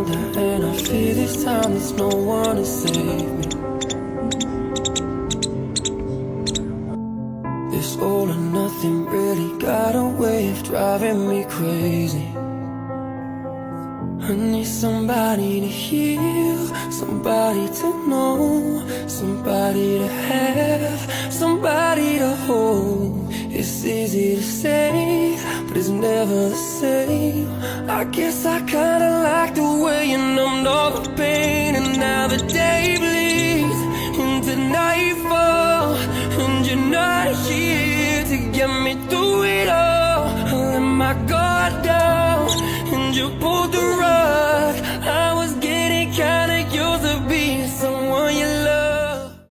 shoulder, and I fear this time there's no one to save me. This all or nothing really got a way of driving me crazy. I need somebody to heal, somebody to know, somebody to have, somebody to hold. It's easy to say, but it's never the same. I guess I kinda like the way you numbed all the pain, and now the day bleeds into nightfall, and you're not here to get me through it all. I let my guard down, and you pulled the